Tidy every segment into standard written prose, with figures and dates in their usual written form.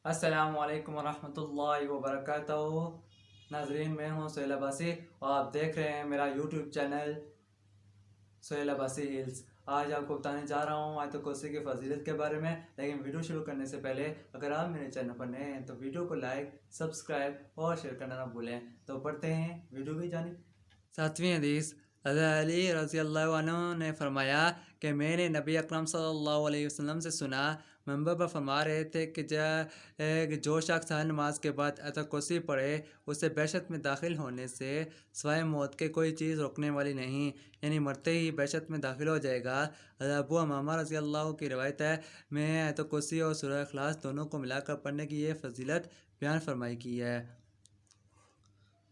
السلام علیکم ورحمۃ اللہ وبرکاتہ۔ ناظرین، میں ہوں سہیل عباسی اور آپ دیکھ رہے ہیں میرا YouTube channel Sohail Abbasi Hills. آج آپ کو بتانے جا رہا ہوں آیت الکرسی کی فضیلت کے بارے میں، لیکن ویڈیو شروع کرنے سے پہلے اگر آپ میرے چینل پر نئے ہیں تو ویڈیو کو لائک، سبسکرائب اور شیئر کرنا نہ بھولیں۔ تو پڑھتے ہیں ویڈیو کی جانب۔ 7ویں حدیث، حضرت علی رضی اللہ عنہ نے فرمایا کہ میں نے نبی اکرم صلی اللہ علیہ وسلم سے سنا، منبر پر فرما رہے تھے کہ جو شخص ہر نماز کے بعد آیت الکرسی پڑھے اسے بہشت میں داخل ہونے سے سوائے موت کے کوئی چیز روکنے والی نہیں، یعنی مرتے ہی بہشت میں داخل ہو جائے گا۔ حضرت ابو امامہ رضی اللہ کی روایت ہے، میں آیت الکرسی اور سورہ اخلاص دونوں کو ملا کر پڑھنے کی یہ فضیلت بیان فرمائی کی ہے۔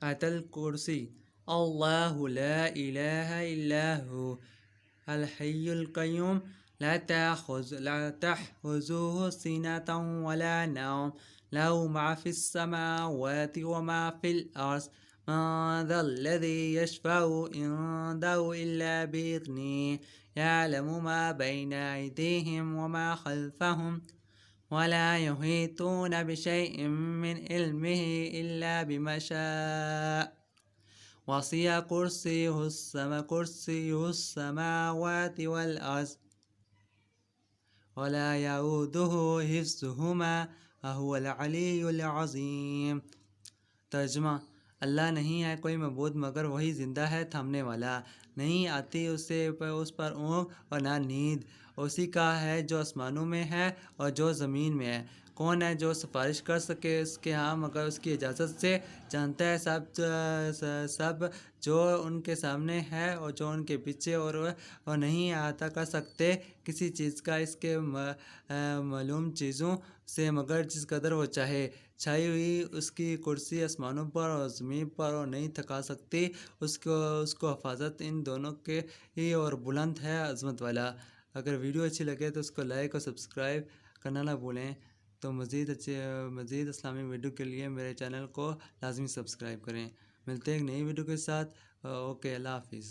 آیت الکرسی، اللہ لا الہ الا هو الحی القیوم لا تأخذه سنة ولا نوم له ما في السماوات وما في الأرض من ذا الذي يشفع عنده إلا بإذنه يعلم ما بين أيديهم وما خلفهم ولا يحيطون بشيء من علمه إلا بما شاء وسع كرسيه السماوات والأرض ولا يؤوده حفظهما وهو العلی العظیم۔ ترجمہ، اللہ نہیں ہے کوئی معبود مگر وہی زندہ ہے تھامنے والا، نہیں آتی اس پر اونگ اور نہ نیند، اسی کا ہے جو آسمانوں میں ہے اور جو زمین میں ہے۔ کون ہے جو سفارش کر سکے اس کے ہاں مگر اس کی اجازت سے؟ جانتا ہے سب جو ان کے سامنے ہے اور جو ان کے پیچھے، اور نہیں احاطہ کر سکتے کسی چیز کا اس کے معلوم چیزوں سے مگر جس قدر وہ چاہے۔ چھائی ہوئی اس کی کرسی آسمانوں پر اور زمین پر اور نہیں تھکا سکتی اس کو حفاظت ان دونوں کے ہی، اور بلند ہے عظمت والا۔ اگر ویڈیو اچھی لگے تو اس کو لائک اور سبسکرائب کرنا نہ بھولیں۔ تو مزید اسلامی ویڈیو کے لیے میرے چینل کو لازمی سبسکرائب کریں۔ ملتے ہیں ایک نئی ویڈیو کے ساتھ۔ اوکے، اللہ حافظ۔